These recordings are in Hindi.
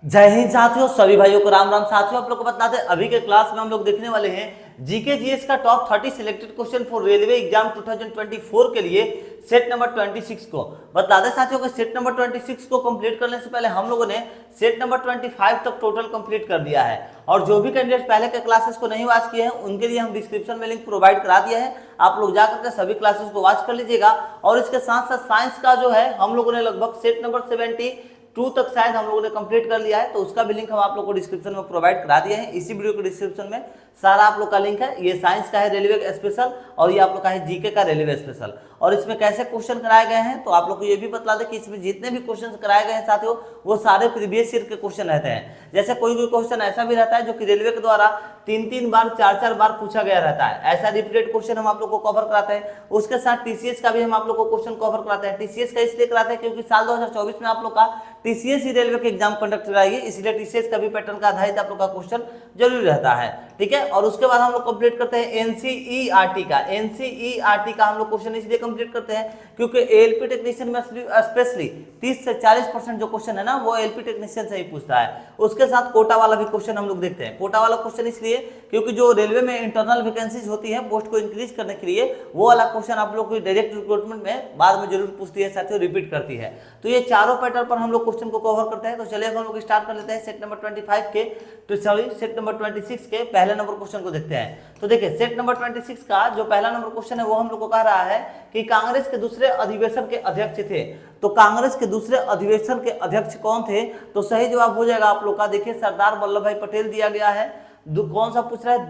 जय हिंद साथियों, सभी भाइयों को राम राम। साथियों, आप लोग को बता दें अभी के क्लास में हम लोग देखने वाले हैं जीके जीएस का top 30 selected question for railway exam 2024 के लिए सेट नंबर 26 को। बता दें साथियों कि सेट नंबर 26 को कंप्लीट करने से पहले हम लोगों ने सेट नंबर 25 तक टोटल कंप्लीट कर दिया है। और जो भी कैंडिडेट पहले के क्लासेस को नहीं वॉच किए हैं उनके लिए हम डिस्क्रिप्शन में लिंक प्रोवाइड करा दिया है, आप लोग जाकर के सभी क्लासेस को वॉच कर लीजिएगा। और इसके साथ साथ साइंस का जो है हम लोगों ने लगभग सेट नंबर 72 तक शायद हम लोगों ने कंप्लीट कर लिया है, तो उसका भी लिंक हम आप लोग को डिस्क्रिप्शन में प्रोवाइड करा दिया है। इसी वीडियो के डिस्क्रिप्शन में सारा आप लोग का लिंक है। ये साइंस का है रेलवे स्पेशल और ये आप लोग का है जीके का रेलवे स्पेशल। और इसमें कैसे क्वेश्चन कराए गए हैं तो आप लोग को ये भी बता दें कि इसमें जितने भी क्वेश्चन कराए गए हैं साथियों वो सारे प्रीवियस ईयर के क्वेश्चन रहते हैं। जैसे कोई कोई क्वेश्चन ऐसा भी रहता है जो कि रेलवे के द्वारा 3 बार 4 बार पूछा गया रहता है, ऐसा रिपीटेड क्वेश्चन हम आप लोग को कवर कराते हैं। उसके साथ टीसीएस का भी हम आप लोग को क्वेश्चन कवर कराते हैं। टीसीएस का इसलिए कराते हैं क्योंकि साल 2024 में आप लोग का टीसीएस ही रेलवे के एग्जाम कंडक्ट कराएगी, इसलिए टीसीएस का भी पैटर्न का आधारित आप लोग का क्वेश्चन जरूरी रहता है। ठीक है, और उसके बाद हम लोग कंप्लीट करते हैं एनसीईआरटी का। एनसीईआरटी का हम लोग क्वेश्चन इसलिए कंप्लीट करते हैं क्योंकि एलपी टेक्नीशियन में स्पेशली 30 से 40% जो क्वेश्चन है ना वो एलपी टेक्नीशियन से ही पूछता है। उसके साथ कोटा वाला भी क्वेश्चन हम लोग देखते हैं। कोटा वाला क्वेश्चन इसलिए क्योंकि जो रेलवे में इंटरनल वैकेंसीज होती है पोस्ट को इंक्रीज करने के लिए, वो वाला क्वेश्चन आप लोग को डायरेक्ट रिक्रूटमेंट में बाद में जरूर पूछती है साथियों, रिपीट करती है। तो ये चारों पैटर्न पर हम लोग क्वेश्चन को कवर करते हैं। तो चलिए हम लोग स्टार्ट कर लेते हैं सेट नंबर 25 के, तो सॉरी सेट नंबर 26 के पहले नंबर क्वेश्चन को देखते हैं। तो देखिए सेट नंबर 26 का जो पहला नंबर क्वेश्चन है वो हम लोग को कह रहा है कि कांग्रेस के दूसरे अधिवेशन के अध्यक्ष थे। तो कांग्रेस के दूसरे अधिवेशन के अध्यक्ष कौन थे? तो सही जवाब हो जाएगा आप लोग का, देखिए सरदार वल्लभ भाई पटेल दिया गया है। कौन सा पूछ रहा है?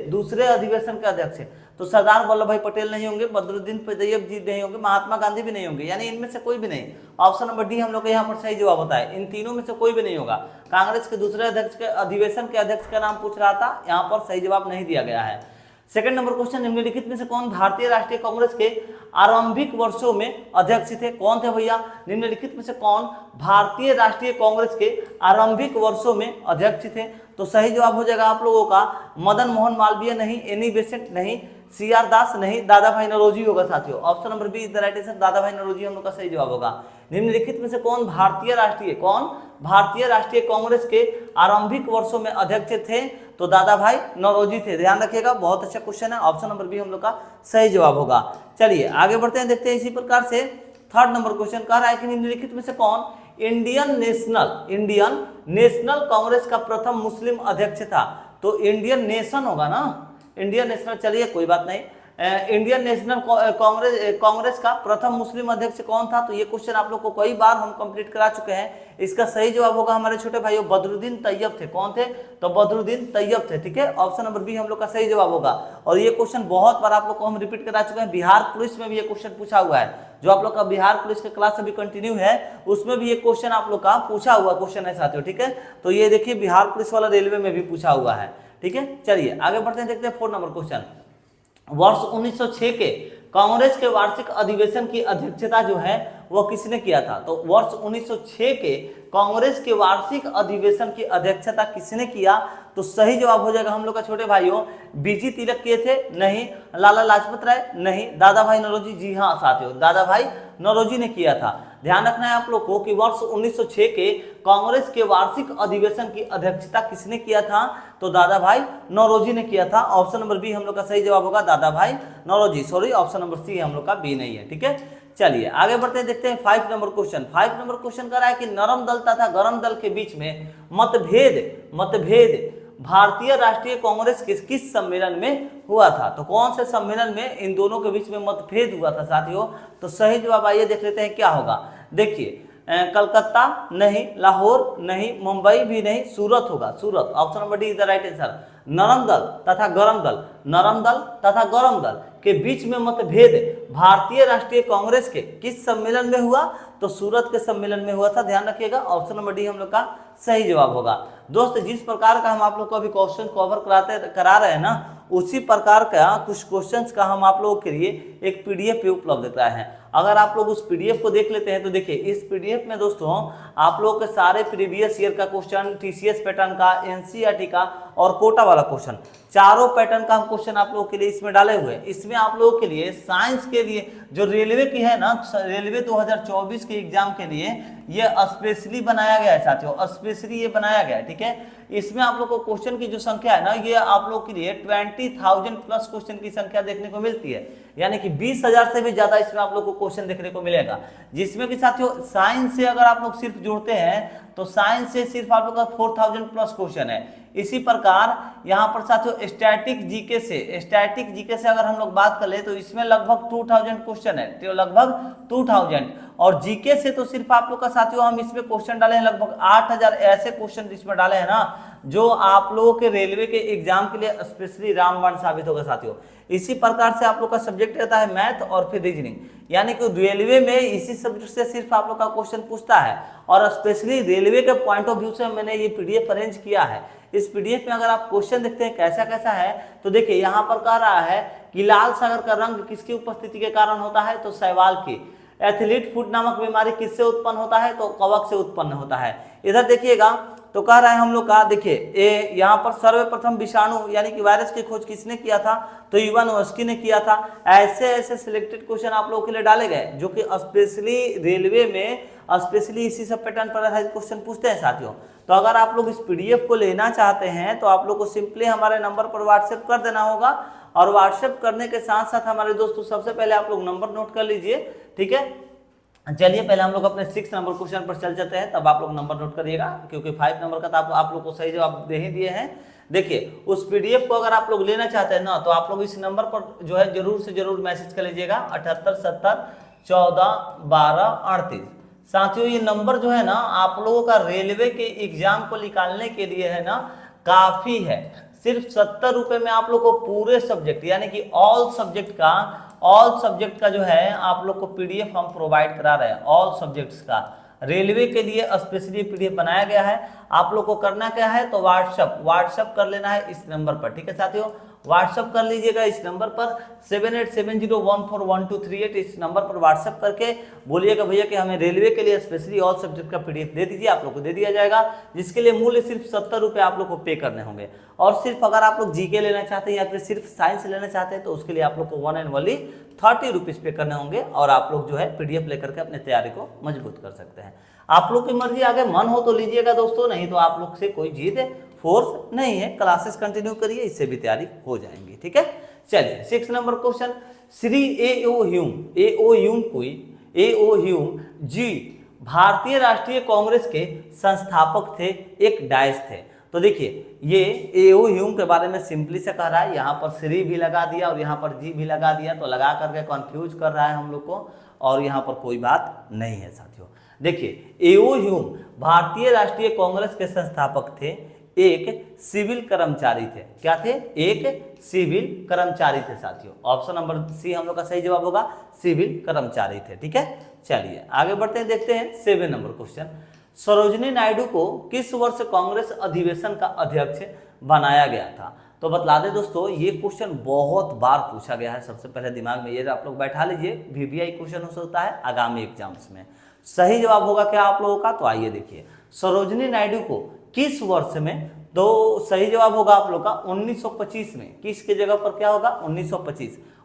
दूसरे अधिवेशन के अध्यक्ष। तो सरदार वल्लभ भाई पटेल नहीं होंगे, बदरुद्दीन तैयब जी नहीं होंगे, महात्मा गांधी भी नहीं होंगे, यानी इनमें से कोई भी नहीं। ऑप्शन नंबर डी हम लोग यहाँ पर सही जवाब होता है। इन तीनों में से कोई भी नहीं होगा। कांग्रेस के दूसरे अध्यक्ष के अधिवेशन के अध्यक्ष का नाम पूछ रहा था, यहाँ पर सही जवाब नहीं दिया गया है। सेकंड नंबर क्वेश्चन, निम्नलिखित में से कौन भारतीय राष्ट्रीय कांग्रेस के आरंभिक वर्षों में अध्यक्ष थे? कौन थे भैया? निम्नलिखित में से कौन भारतीय राष्ट्रीय कांग्रेस के आरंभिक वर्षों में अध्यक्ष थे? तो सही जवाब हो जाएगा आप लोगों का मदन मोहन मालवीय नहीं, एनी बेसेंट नहीं, सीआर दास नहीं, दादा भाई नौरोजी होगा साथियों। Option number B is the right answer, Dada Bhai Naoroji हम लोग का सही जवाब होगा। निम्नलिखित में से कौन भारतीय राष्ट्रीय कांग्रेस के आरंभिक वर्षों में अध्यक्ष थे? तो दादा भाई नौरोजी थे। ध्यान रखिएगा, बहुत अच्छा क्वेश्चन है। ऑप्शन नंबर बी हम लोग का सही जवाब होगा। चलिए आगे बढ़ते हैं, देखते हैं इसी प्रकार से थर्ड नंबर क्वेश्चन कह रहा है कि निम्नलिखित में से कौन इंडियन नेशनल कांग्रेस का प्रथम मुस्लिम अध्यक्ष था? तो इंडियन नेशन होगा ना, इंडियन नेशनल, चलिए कोई बात नहीं। इंडियन नेशनल कांग्रेस का प्रथम मुस्लिम अध्यक्ष कौन था? तो ये क्वेश्चन आप लोग को कई बार हम कंप्लीट करा चुके हैं। इसका सही जवाब होगा हमारे छोटे भाइयों बदरुद्दीन तैयब थे। कौन थे? तो बदरुद्दीन तैयब थे। ठीक है, ऑप्शन नंबर बी हम लोग का सही जवाब होगा। और ये क्वेश्चन बहुत बार आप लोग को हम रिपीट करा चुके हैं। बिहार पुलिस में भी ये क्वेश्चन पूछा हुआ है, जो आप लोग का बिहार पुलिस का क्लास अभी कंटिन्यू है उसमें भी ये क्वेश्चन आप लोग का पूछा हुआ क्वेश्चन है साथियों। ठीक है, तो ये देखिए बिहार पुलिस वाला रेलवे में भी पूछा हुआ है। ठीक है, चलिए आगे बढ़ते हैं, देखते हैं 4 नंबर क्वेश्चन। वर्ष 1906 के कांग्रेस के वार्षिक अधिवेशन की अध्यक्षता जो है वो किसने किया था? तो वर्ष 1906 के कांग्रेस के वार्षिक अधिवेशन की अध्यक्षता किसने किया? तो सही जवाब हो जाएगा हम लोग का छोटे भाइयों बीजी तिलक किए थे, नहीं। लाला लाजपत राय, नहीं। दादा भाई नौरोजी, जी हाँ साथियों, दादा भाई नौरोजी ने किया था। ध्यान रखना है आप लोग को कि वर्ष 1906 के कांग्रेस के वार्षिक अधिवेशन की अध्यक्षता किसने किया था? तो दादा भाई नौरोजी ने किया था। ऑप्शन नंबर बी हम लोग का सही जवाब होगा, Dada Bhai Naoroji. Sorry, option number C हम लोग का बी नहीं है। ठीक है, चलिए आगे बढ़ते हैं, देखते हैं 5 नंबर क्वेश्चन। 5 नंबर क्वेश्चन कर रहा है कि नरम दल तथा गरम दल के बीच में मतभेद भारतीय राष्ट्रीय कांग्रेस के किस सम्मेलन में हुआ था? तो कौन से सम्मेलन में इन दोनों के बीच में मतभेद हुआ था साथियों? तो सही जवाब आइए देख लेते हैं क्या होगा। देखिए कलकत्ता नहीं, लाहौर नहीं, मुंबई भी नहीं, सूरत होगा, Surat. Option number D is the right answer. नरम दल तथा गरम दल के बीच में मतभेद भारतीय राष्ट्रीय कांग्रेस के किस सम्मेलन में हुआ? तो सूरत के सम्मेलन में हुआ था। ध्यान रखिएगा, ऑप्शन नंबर डी हम लोग का सही जवाब होगा। दोस्त जिस प्रकार का हम आप लोग को अभी क्वेश्चन कवर करा रहे हैं ना, उसी प्रकार का कुछ क्वेश्चंस का हम आप लोगों के लिए एक पीडीएफ पे उपलब्ध कराए हैं। अगर आप लोग उस पीडीएफ को देख लेते हैं तो देखिए इस पीडीएफ में दोस्तों आप लोग के सारे प्रीवियस ईयर का क्वेश्चन, टीसीएस पैटर्न का, एनसीईआरटी का और कोटा वाला क्वेश्चन, चारों पैटर्न का हम क्वेश्चन आप लोगों के लिए इसमें डाले हुए हैं। इसमें आप लोगों के लिए साइंस के लिए जो रेलवे की है ना, रेलवे 2024 के एग्जाम के लिए ये स्पेशली बनाया गया है साथियों, स्पेशली ये बनाया गया है, ठीक है। इसमें आप लोग को क्वेश्चन की जो संख्या है ना, ये आप लोग के लिए 20,000 प्लस क्वेश्चन की संख्या देखने को मिलती है, यानी कि 20,000 से भी ज्यादा इसमें आप लोग को क्वेश्चन देखने को मिलेगा। जिसमें कि साथियों साइंस से अगर आप लोग सिर्फ जुड़ते हैं तो साइंस से सिर्फ आप लोग का 4,000 प्लस क्वेश्चन है। इसी प्रकार यहाँ पर साथियों स्टैटिक जीके से अगर हम लोग बात कर ले तो इसमें लगभग 2,000 क्वेश्चन है, तो लगभग 2,000। और जीके से तो सिर्फ आप लोग का साथियों हम इसमें क्वेश्चन डाले हैं लगभग 8,000 ऐसे क्वेश्चन इसमें डाले हैं ना, जो आप लोगों के रेलवे के एग्जाम के लिए स्पेशली रामबाण साबित होगा साथियों। इसी प्रकार से आप लोग का सब्जेक्ट रहता है मैथ और फिर रीजनिंग, यानी कि रेलवे में इसी सब्जेक्ट से सिर्फ आप लोग का क्वेश्चन पूछता है। और स्पेशली रेलवे के पॉइंट ऑफ व्यू से मैंने ये पीडीएफ अरेंज किया है। इस पीडीएफ में अगर आप क्वेश्चन देखते हैं कैसा कैसा है, तो देखिए यहाँ पर कह रहा है कि लाल सागर का रंग किसकी उपस्थिति के कारण होता है, तो शैवाल की। एथलीट फुट नामक बीमारी किससे उत्पन्न होता है, तो कवक से उत्पन्न होता है। इधर देखिएगा तो कह रहा है हम लोग का, देखिए यहाँ पर सर्वप्रथम विषाणु यानी कि वायरस की खोज किसने किया था, तो इवानोव्स्की ने किया था। ऐसे ऐसे सिलेक्टेड क्वेश्चन आप लोगों के लिए डाले गए जो कि स्पेशली रेलवे में स्पेशली इसी सब पैटर्न पर आधारित क्वेश्चन पूछते हैं साथियों। तो अगर आप लोग इस पीडीएफ को लेना चाहते हैं तो आप लोग को सिंपली हमारे नंबर पर व्हाट्सएप कर देना होगा। और व्हाट्सएप करने के साथ साथ हमारे दोस्तों सबसे पहले आप लोग नंबर नोट कर लीजिए, ठीक है। चलिए पहले हम लोग अपने 6 नंबर क्वेश्चन पर चल जाते हैं, तब आप लोग नंबर नोट करिएगा, क्योंकि 5 नंबर का तो आप लोग को सही जवाब दे ही दिए हैं। देखिए उस पीडीएफ को अगर आप लोग लेना चाहते हैं ना, तो आप लोग इस नंबर पर जो है जरूर से जरूर मैसेज कर लीजिएगा 78 70 14 12 38। साथियों ये नंबर जो है ना आप लोगों का रेलवे के एग्जाम को निकालने के लिए है ना काफी है। सिर्फ 70 रुपए में आप लोग को पूरे सब्जेक्ट यानी कि ऑल सब्जेक्ट का जो है आप लोग को पीडीएफ हम प्रोवाइड करा रहे हैं। ऑल सब्जेक्ट्स का रेलवे के लिए स्पेशली पीडीएफ बनाया गया है। आप लोग को करना क्या है, तो व्हाट्सएप कर लेना है इस नंबर पर, ठीक है साथियों। व्हाट्सएप कर लीजिएगा इस नंबर पर 7870141238। इस नंबर पर व्हाट्सएप करके बोलिएगा भैया कि हमें रेलवे के लिए स्पेशली ऑल सब्जेक्ट का पीडीएफ दे दीजिए, आप लोग को दे दिया जाएगा, जिसके लिए मूल्य सिर्फ 70 रुपये आप लोग को पे करने होंगे। और सिर्फ अगर आप लोग जीके लेना चाहते हैं या फिर सिर्फ साइंस लेना चाहते हैं तो उसके लिए आप लोग को 1 एंड ओनली 30 रुपीज पे करने होंगे। और आप लोग जो है पीडीएफ लेकर के अपने तैयारी को मजबूत कर सकते हैं। आप लोग की मर्जी, आगे मन हो तो लीजिएगा दोस्तों, नहीं तो आप लोग से कोई जीत फोर्स नहीं है। क्लासेस कंटिन्यू करिए, इससे भी तैयारी हो जाएंगी, ठीक है। चलिए 6 नंबर क्वेश्चन। श्री एओ ह्यूम जी भारतीय राष्ट्रीय कांग्रेस के संस्थापक थे, एक डायस थे। तो देखिए ये एओ ह्यूम के बारे में सिंपली से कह रहा है, यहाँ पर श्री भी लगा दिया और यहाँ पर जी भी लगा दिया, तो लगा करके कंफ्यूज कर रहा है हम लोग को, और यहाँ पर कोई बात नहीं है साथियों। देखिए एओ ह्यूम भारतीय राष्ट्रीय कांग्रेस के संस्थापक थे, एक सिविल कर्मचारी थे। क्या थे? एक सिविल कर्मचारी थे साथियों। ऑप्शन नंबर सी हम लोग का सही जवाब होगा, सिविल कर्मचारी थे, ठीक है। चलिए आगे बढ़ते हैं, देखते हैं 7 नंबर क्वेश्चन। सरोजिनी नायडू को किस वर्ष कांग्रेस अधिवेशन का अध्यक्ष बनाया गया था? तो बतला दे दोस्तों, ये क्वेश्चन बहुत बार पूछा गया है। सबसे पहले दिमाग में ये आप लोग बैठा लीजिए, वीवीआई क्वेश्चन हो सकता है आगामी एग्जाम्स में। सही जवाब होगा क्या आप लोगों का? तो आइए देखिए, सरोजिनी नायडू को किस वर्ष में, तो सही जवाब होगा आप लोग का 1925 में। किसके जगह पर क्या होगा?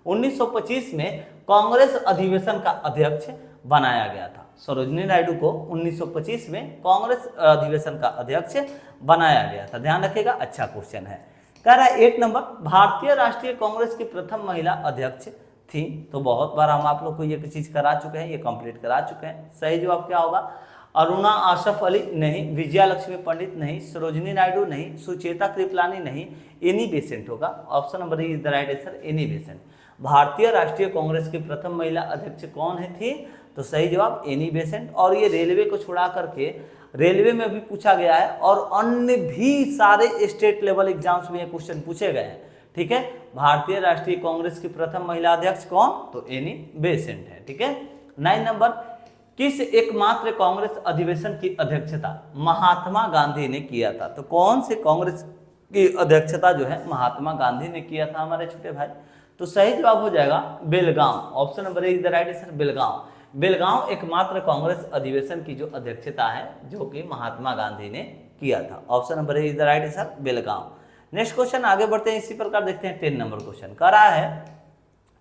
1925 में कांग्रेस अधिवेशन का अध्यक्ष बनाया गया था। सरोजिनी नायडू को 1925 में कांग्रेस अधिवेशन का अध्यक्ष बनाया गया था। ध्यान रखिएगा, अच्छा क्वेश्चन है। कह रहा है 8 नंबर, भारतीय राष्ट्रीय कांग्रेस की प्रथम महिला अध्यक्ष थी। तो बहुत बार हम आप लोग को ये चीज करा चुके हैं, ये कंप्लीट करा चुके हैं। सही जवाब क्या होगा? अरुणा आसफ अली नहीं, विजया लक्ष्मी पंडित नहीं, सरोजिनी नायडू नहीं, सुचेता कृपलानी नहीं, एनी बेसेंट होगा। Option number is the right answer, Annie Besant. भारतीय राष्ट्रीय कांग्रेस की प्रथम महिला अध्यक्ष कौन है थी? तो सही जवाब एनी बेसेंट। और ये रेलवे को छुड़ा करके रेलवे में भी पूछा गया है और अन्य भी सारे स्टेट लेवल एग्जाम्स में ये क्वेश्चन पूछे गए हैं, ठीक है। भारतीय राष्ट्रीय कांग्रेस की प्रथम महिला अध्यक्ष कौन? तो एनी बेसेंट है, ठीक है। 9 नंबर, किस एकमात्र कांग्रेस अधिवेशन की अध्यक्षता महात्मा गांधी ने किया था? तो कौन से कांग्रेस की अध्यक्षता जो है महात्मा गांधी ने किया था हमारे छोटे भाई? तो सही जवाब हो जाएगा Belgaum. Option number is the right answer, Belgaum. Belgaum एकमात्र कांग्रेस अधिवेशन की जो अध्यक्षता है जो कि महात्मा गांधी ने किया था। Option number is the right answer, Belgaum. Next question आगे बढ़ते हैं, इसी प्रकार देखते हैं 10 नंबर क्वेश्चन। कह रहा है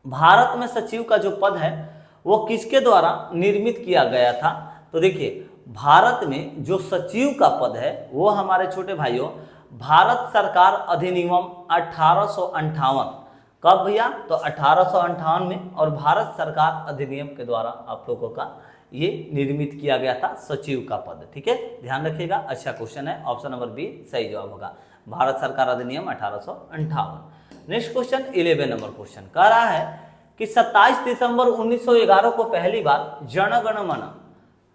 भारत में सचिव का जो पद है वो किसके द्वारा निर्मित किया गया था? तो देखिए भारत में जो सचिव का पद है वो हमारे छोटे भाइयों भारत सरकार अधिनियम 1858, कब भैया, तो 1858 में, और भारत सरकार अधिनियम के द्वारा आप लोगों का ये निर्मित किया गया था सचिव का पद। ठीक है, ध्यान रखिएगा, अच्छा क्वेश्चन है, ऑप्शन नंबर बी सही जवाब होगा, भारत सरकार अधिनियम 1858। नेक्स्ट क्वेश्चन 11 नंबर क्वेश्चन कह रहा है कि 27 दिसंबर 1911 को पहली बार जन गण मन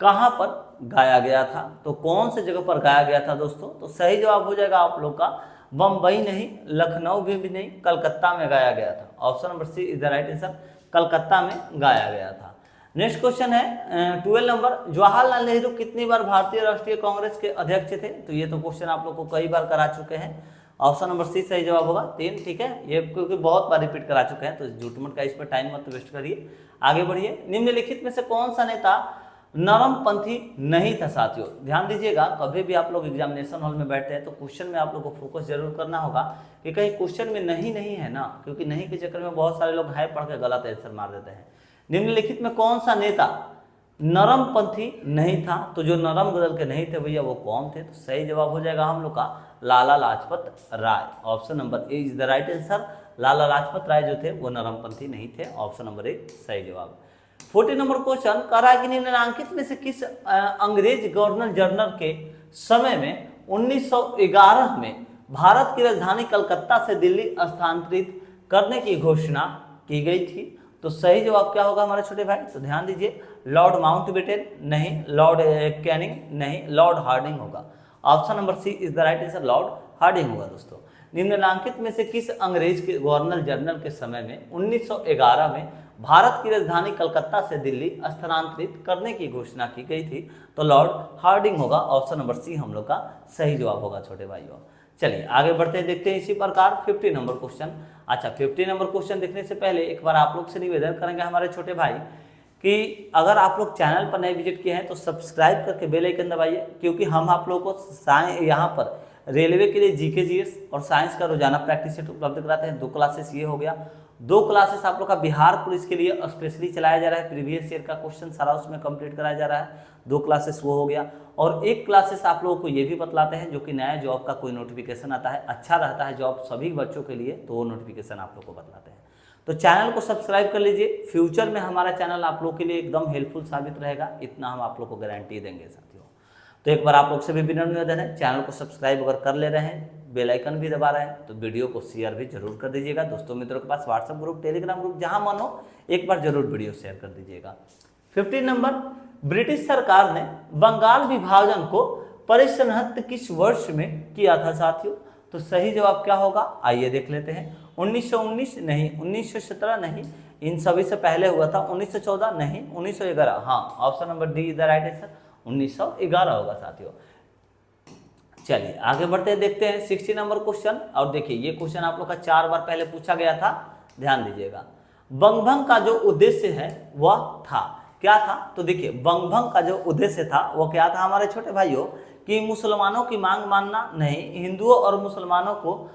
कहां पर गाया गया था, तो कौन से जगह पर गाया गया था दोस्तों, तो सही जवाब हो जाएगा आप लोग का बम्बई नहीं, लखनऊ भी नहीं, कलकत्ता में गाया गया था। Option number C is the right answer, Calcutta में गाया गया था। नेक्स्ट क्वेश्चन है 12 नंबर, जवाहरलाल नेहरू कितनी बार भारतीय राष्ट्रीय कांग्रेस के अध्यक्ष थे, तो ये तो क्वेश्चन आप लोग को कई बार करा चुके हैं, ऑप्शन नंबर सी सही जवाब होगा 3। ठीक है, ये क्योंकि बहुत बार रिपीट करा चुके हैं तो झूठमूठ का इस पर टाइम मत वेस्ट करिए, आगे बढ़िए। निम्नलिखित में से कौन सा नेता नरमपंथी नहीं था साथियों, ध्यान दीजिएगा, कभी भी आप लोग एग्जामिनेशन हॉल में बैठते हैं तो क्वेश्चन में आप लोग को फोकस जरूर करना होगा कि कहीं क्वेश्चन में नहीं है ना, क्योंकि नहीं के चक्कर में बहुत सारे लोग हाई पढ़ के गलत आंसर मार देते हैं। निम्नलिखित में कौन सा नेता नरमपंथी नहीं था, तो जो नरम गदल के नहीं थे भैया वो कौन थे, तो सही जवाब हो जाएगा हम लोग का Lala Lajpat Rai, option number A is the right answer. Lala Lajpat Rai जो थे वो नरमपंथी नहीं थे, ऑप्शन नंबर ए सही जवाब। 40 नंबर क्वेश्चन कह रहा है कि निम्नलिखित में से किस अंग्रेज गवर्नर जनरल के समय में 1911 में भारत की राजधानी कलकत्ता से दिल्ली स्थानांतरित करने की घोषणा की गई थी, तो सही जवाब क्या होगा हमारे छोटे भाई, तो ध्यान दीजिए, लॉर्ड माउंटबेटन नहीं, लॉर्ड कैनिंग नहीं, लॉर्ड हार्डिंग होगा, option number C is the right answer, Lord Hardinge होगा दोस्तों। निम्नलिखित में से किस अंग्रेज के गवर्नर जनरल के समय में 1911 में भारत की राजधानी कलकत्ता से दिल्ली स्थानांतरित करने की घोषणा की गई थी, तो लॉर्ड हार्डिंग होगा, ऑप्शन नंबर सी हम लोग का सही जवाब होगा छोटे भाइयों। चलिए आगे बढ़ते हैं, देखते हैं इसी प्रकार 50 नंबर क्वेश्चन। अच्छा, 50 नंबर क्वेश्चन देखने से पहले एक बार आप लोग से निवेदन करेंगे हमारे छोटे भाई कि अगर आप लोग चैनल पर नए विजिट किए हैं तो सब्सक्राइब करके बेल आइकन दबाइए, क्योंकि हम आप लोगों को यहाँ पर रेलवे के लिए जीके जीएस और साइंस का रोजाना प्रैक्टिस सेट उपलब्ध कराते हैं। 2 क्लासेस ये हो गया, 2 क्लासेस आप लोग का बिहार पुलिस के लिए स्पेशली चलाया जा रहा है, प्रीवियस ईयर का क्वेश्चन सारा उसमें कंप्लीट कराया जा रहा है, 2 क्लासेस वो हो गया, और 1 क्लासेस आप लोगों को ये भी बतलाते हैं जो कि नया जॉब का कोई नोटिफिकेशन आता है, अच्छा रहता है जॉब सभी बच्चों के लिए, तो वो नोटिफिकेशन आप लोग को बतलाते हैं। तो चैनल को सब्सक्राइब कर लीजिए, फ्यूचर में हमारा चैनल आप लोग के लिए एकदम हेल्पफुल साबित रहेगा, इतना हम आप लोग को गारंटी देंगे साथियों। तो एक बार आप लोग से भी विनम्र निवेदन है, चैनल को सब्सक्राइब अगर कर ले रहे हैं, बेल आइकन भी दबा रहे हैं, तो वीडियो को शेयर भी जरूर कर दीजिएगा दोस्तों मित्रों के पास, व्हाट्सएप ग्रुप, टेलीग्राम ग्रुप, जहां मन हो एक बार जरूर वीडियो शेयर कर दीजिएगा। 15 नंबर, ब्रिटिश सरकार ने बंगाल विभाजन को परिसंहत किस वर्ष में किया था साथियों, तो सही जवाब क्या होगा, आइए देख लेते हैं। 1919 नहीं, 1917 नहीं, इन सभी से पहले हुआ था। 1914 नहीं, 1911, हाँ, option number D is the right answer, 1911 होगा साथियों। चलिए आगे बढ़ते हैं, देखते हैं 60 नंबर क्वेश्चन, और देखिए ये क्वेश्चन आप लोग का 4 बार पहले पूछा गया था, ध्यान दीजिएगा। बंगभंग का जो उद्देश्य है वह था, क्या था, तो देखिए बंगभंग का जो उद्देश्य था वो क्या था हमारे छोटे भाइयों, कि मुसलमानों की मांग मानना नहीं, हिंदुओं और मुसलमानों को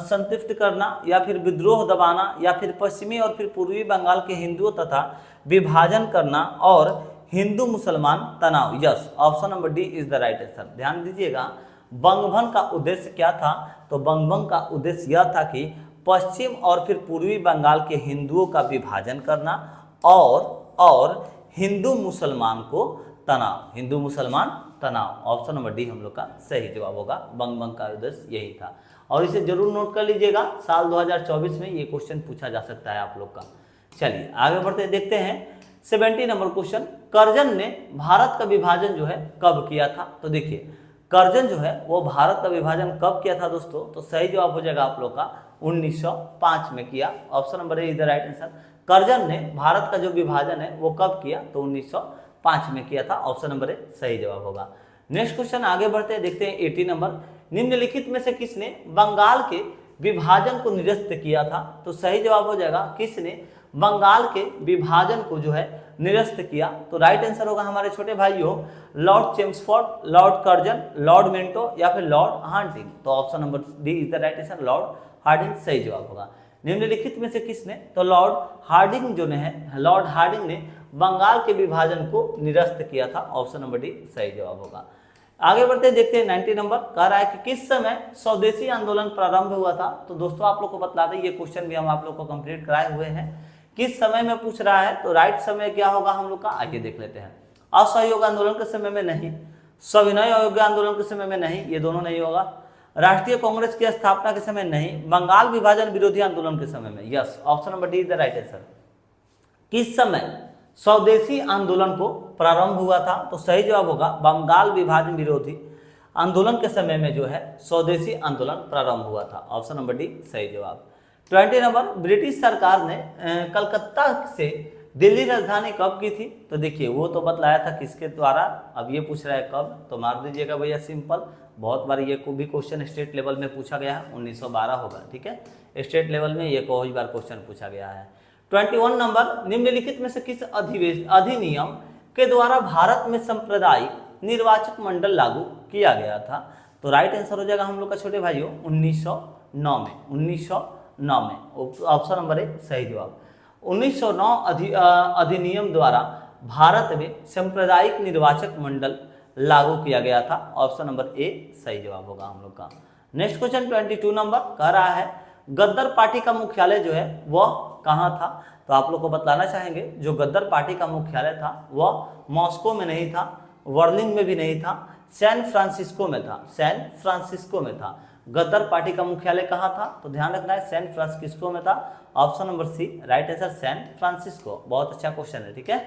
संतुष्ट करना, या फिर विद्रोह दबाना, या फिर पश्चिमी और फिर पूर्वी बंगाल के हिंदुओं तथा विभाजन करना, और हिंदू मुसलमान तनाव। Yes, option number D is the right answer. ध्यान दीजिएगा, बंगभंग का उद्देश्य क्या था, तो बंगभंग का उद्देश्य यह था कि पश्चिम और फिर पूर्वी बंगाल के हिंदुओं का विभाजन करना, और हिंदू मुसलमान को तनाव, हिंदू मुसलमान तनाव, ऑप्शन नंबर डी हम लोग का सही जवाब होगा। बंगभंग का उद्देश्य यही था, और इसे जरूर नोट कर लीजिएगा, साल 2024 में ये क्वेश्चन पूछा जा सकता है आप लोग का। चलिए आगे बढ़ते देखते हैं 70 नंबर क्वेश्चन, कर्जन ने भारत का विभाजन जो है कब किया था, तो देखिए कर्जन जो है वो भारत का विभाजन कब किया था दोस्तों, तो सही जवाब हो जाएगा आप लोग का 1905 में किया, option number A is the right answer. Curzon ने भारत का जो विभाजन है वो कब किया, तो 1905 में किया था, ऑप्शन नंबर ए सही जवाब होगा। नेक्स्ट क्वेश्चन आगे बढ़ते हैं, देखते हैं 80 नंबर, निम्नलिखित में से किसने बंगाल के विभाजन को निरस्त किया था, तो सही जवाब हो जाएगा किसने बंगाल के विभाजन को जो है निरस्त किया, तो राइट आंसर होगा हमारे छोटे भाइयों Lord Chelmsford, Lord Curzon, Lord Minto, या फिर लॉर्ड हार्डिंग, तो option number D is the right answer, Lord Hardinge सही जवाब होगा। निम्नलिखित में से किसने, तो लॉर्ड हार्डिंग जो है, लॉर्ड हार्डिंग ने बंगाल के विभाजन को निरस्त किया था। ऑप्शन नंबर डी सही जवाब होगा। आगे बढ़ते देखते हैं 90 नंबर कह रहा है कि किस समय स्वदेशी आंदोलन प्रारंभ हुआ था। तो दोस्तों आप लोग को बता दें, ये क्वेश्चन भी हम आप लोग को कंप्लीट कराए हुए हैं। किस समय में पूछ रहा है, तो राइट समय क्या होगा हम लोग का, आइए देख लेते हैं। असहयोग आंदोलन के समय में नहीं, सविनय अयोग्य आंदोलन के समय में नहीं, ये दोनों नहीं होगा। राष्ट्रीय कांग्रेस की स्थापना के समय नहीं, बंगाल विभाजन विरोधी आंदोलन के समय में। Yes, option number D is the right answer. किस समय स्वदेशी आंदोलन को प्रारंभ हुआ था, तो सही जवाब होगा बंगाल विभाजन विरोधी आंदोलन के समय में जो है स्वदेशी आंदोलन प्रारंभ हुआ था। ऑप्शन नंबर डी सही जवाब। 20 नंबर, ब्रिटिश सरकार ने कलकत्ता से दिल्ली राजधानी कब की थी, तो देखिए वो तो बतलाया था किसके द्वारा। अब ये पूछ रहा है कब, तो मार दीजिएगा भैया सिंपल। बहुत बार ये भी क्वेश्चन स्टेट लेवल में पूछा गया है, 1912 होगा। ठीक है, स्टेट लेवल में ये बहुत बार क्वेश्चन पूछा गया है। 21 नंबर, निम्नलिखित में से किस अधिनियम के द्वारा भारत में सांप्रदायिक निर्वाचक मंडल लागू किया गया था, तो राइट आंसर हो जाएगा हम लोग का छोटे भाइयों 1909 में। 1909 में ऑप्शन नंबर ए सही जवाब। 1909 अधिनियम द्वारा भारत में सांप्रदायिक निर्वाचक मंडल लागू किया गया था। ऑप्शन नंबर ए सही जवाब होगा हम लोग का। नेक्स्ट क्वेश्चन 22 नंबर कह रहा है गद्दर पार्टी का मुख्यालय जो है वह कहाँ था, तो आप लोग को बतलाना चाहेंगे जो गद्दर पार्टी का मुख्यालय था वह मॉस्को में नहीं था, बर्लिन में भी नहीं था, सैन फ्रांसिस्को में था। सैन फ्रांसिस्को में था। गद्दर पार्टी का मुख्यालय कहाँ था, तो ध्यान रखना है सैन फ्रांसिस्को में था। Option number C right answer San Francisco. बहुत अच्छा क्वेश्चन है। ठीक है,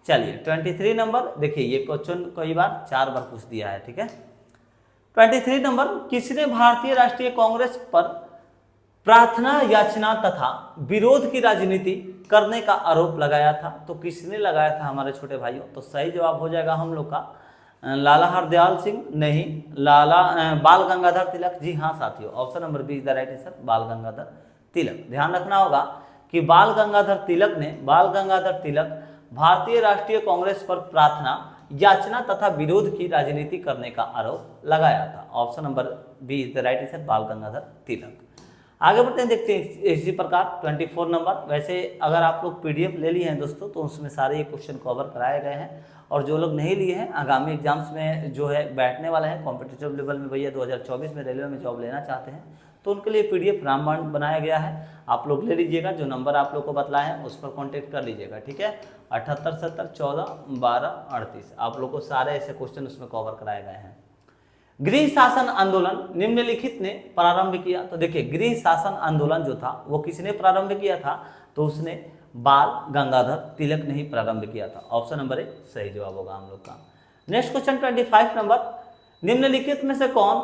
चलिए 23 नंबर देखिए, ये क्वेश्चन कई बार 4 बार पूछ दिया है। ठीक है, 23 नंबर, किसने भारतीय राष्ट्रीय कांग्रेस पर प्रार्थना याचना तथा विरोध की राजनीति करने का आरोप लगाया था, तो किसने लगाया था हमारे छोटे भाइयों, तो सही जवाब हो जाएगा हम लोग का लाला हरदयाल सिंह नहीं, बाल गंगाधर तिलक। जी हाँ साथियों, option number B is the right answer, Bal Gangadhar तिलक। ध्यान रखना होगा कि बाल गंगाधर तिलक भारतीय राष्ट्रीय कांग्रेस पर प्रार्थना याचना तथा विरोध की राजनीति करने का आरोप लगाया था। Option number B is the right answer, Bal Gangadhar तिलक। आगे बढ़ते हैं, देखते हैं इसी प्रकार 24 नंबर। वैसे अगर आप लोग पीडीएफ ले लिए हैं दोस्तों, तो उसमें सारे ये क्वेश्चन कवर कराए गए हैं, और जो लोग नहीं लिए हैं आगामी एग्जाम्स में जो है बैठने वाले हैं कॉम्पिटिटिव लेवल में, भैया 2024 में रेलवे में जॉब लेना चाहते हैं, तो उनके लिए पीडीएफ रामबाण बनाया गया है। आप लोग ले लीजिएगा, जो नंबर आप लोग को बतलाए हैं उस पर कॉन्टेक्ट कर लीजिएगा। ठीक है, 78 70 14 12 38 आप लोग को सारे ऐसे क्वेश्चन उसमें कवर कराए गए हैं। गृह शासन आंदोलन निम्नलिखित ने प्रारंभ किया, तो देखिए गृह शासन आंदोलन जो था वो किसने प्रारंभ किया था, तो उसने बाल गंगाधर तिलक ने ही प्रारंभ किया था। ऑप्शन नंबर ए सही जवाब होगा हम लोग का। नेक्स्ट क्वेश्चन 25 नंबर, निम्नलिखित में से कौन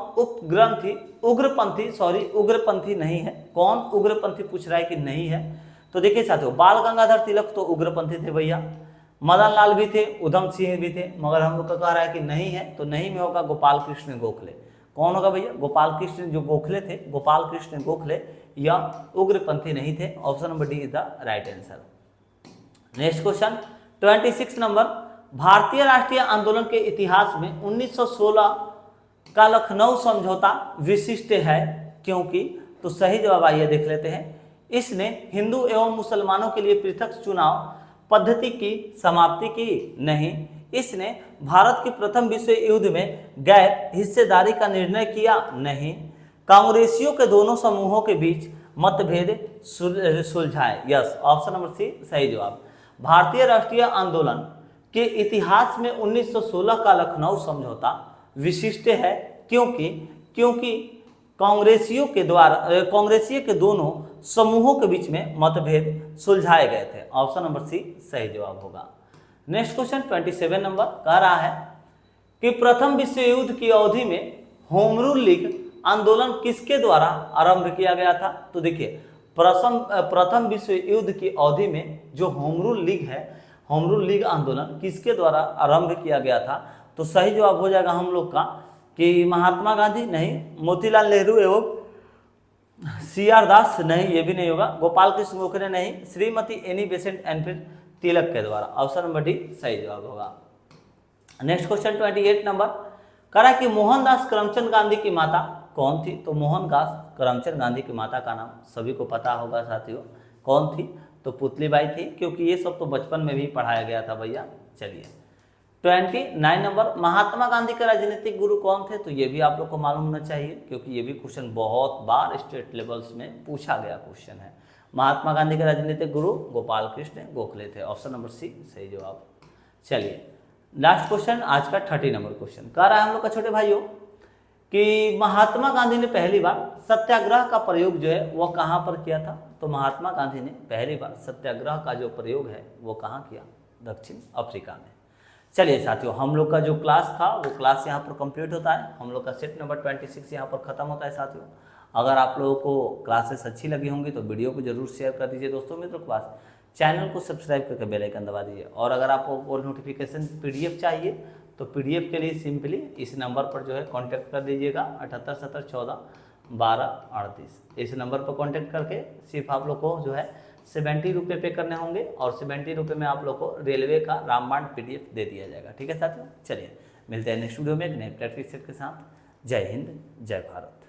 उग्रपंथी नहीं है। कौन उग्रपंथी पूछ रहा है कि नहीं है, तो देखिए साथियों बाल गंगाधर तिलक तो उग्रपंथी थे भैया, मदन लाल भी थे, उधम सिंह भी थे, मगर हम लोग का कह रहा है कि नहीं है, तो नहीं में होगा गोपाल कृष्ण गोखले। कौन होगा भैया, गोपाल कृष्ण जो गोखले थे, गोपाल कृष्ण गोखले यह उग्रपंथी नहीं थे। Option number D is the right answer. Next question 26 number, भारतीय राष्ट्रीय आंदोलन के इतिहास में 1916 का लखनऊ समझौता विशिष्ट है क्योंकि, तो सही जवाब आइए देख लेते हैं। इसने हिंदू एवं मुसलमानों के लिए पृथक चुनाव पद्धति की समाप्ति की नहीं, इसने भारत की प्रथम विश्व युद्ध में गैर हिस्सेदारी का निर्णय किया नहीं, कांग्रेसियों के दोनों समूहों के बीच मतभेद सुलझाए। यस, ऑप्शन नंबर सी सही जवाब। भारतीय राष्ट्रीय आंदोलन के इतिहास में 1916 का लखनऊ समझौता विशिष्ट है क्योंकि कांग्रेसियों के दोनों समूहों के बीच में मतभेद सुलझाए गए थे। ऑप्शन नंबर सी सही जवाब होगा। नेक्स्ट क्वेश्चन 27 नंबर कह रहा है कि प्रथम विश्व युद्ध की अवधि में होम रूल लीग आंदोलन किसके द्वारा आरंभ किया गया था, तो देखिए प्रथम विश्व युद्ध की अवधि में जो होम रूल लीग है, होम रूल लीग आंदोलन किसके द्वारा आरंभ किया गया था, तो सही जवाब हो जाएगा हम लोग का कि महात्मा गांधी नहीं, मोतीलाल नेहरू एवं CR दास नहीं, ये भी नहीं होगा, गोपाल कृष्ण गोखले नहीं, श्रीमती एनी बेसेंट एनफील्ड तिलक के द्वारा। ऑप्शन नंबर डी सही जवाब होगा। नेक्स्ट क्वेश्चन 28 नंबर कह रहा है कि मोहनदास करमचंद गांधी की माता कौन थी, तो मोहनदास करमचंद गांधी की माता का नाम सभी को पता होगा साथियों, कौन थी, तो पुतलीबाई थी, क्योंकि ये सब तो बचपन में भी पढ़ाया गया था भैया। चलिए 29 नंबर, महात्मा गांधी के राजनीतिक गुरु कौन थे? तो ये भी आप लोग को मालूम होना चाहिए, क्योंकि ये भी क्वेश्चन बहुत बार स्टेट लेवल्स में पूछा गया क्वेश्चन है। महात्मा गांधी के राजनीतिक गुरु गोपाल कृष्ण गोखले थे। ऑप्शन नंबर सी सही जवाब। चलिए लास्ट क्वेश्चन आज का 30 नंबर क्वेश्चन कह रहा है हम लोग का छोटे भाइयों कि महात्मा गांधी ने पहली बार सत्याग्रह का प्रयोग जो है वो कहाँ पर किया था? तो महात्मा गांधी ने पहली बार सत्याग्रह का जो प्रयोग है वो कहाँ किया? दक्षिण अफ्रीका में। चलिए साथियों, हम लोग का जो क्लास था वो क्लास यहाँ पर कंप्लीट होता है। हम लोग का सेट नंबर 26 यहाँ पर खत्म होता है साथियों। अगर आप लोगों को क्लासेस अच्छी लगी होंगी तो वीडियो को जरूर शेयर कर दीजिए दोस्तों मित्रों के पास। चैनल को सब्सक्राइब करके बेल आइकन दबा दीजिए। और अगर आपको नोटिफिकेशन PDF चाहिए तो PDF के लिए सिंपली इस नंबर पर जो है कांटेक्ट कर दीजिएगा 78 70 14 12 38। इस नंबर पर कांटेक्ट करके सिर्फ आप लोग को जो है 70 रुपये पे करने होंगे और 70 रुपये में आप लोग को रेलवे का रामबाण PDF दे दिया जाएगा। ठीक है साथियों, चलिए मिलते हैं नेक्स्ट वीडियो में एक नए प्रैक्टिस सेट के साथ। जय हिंद, जय भारत।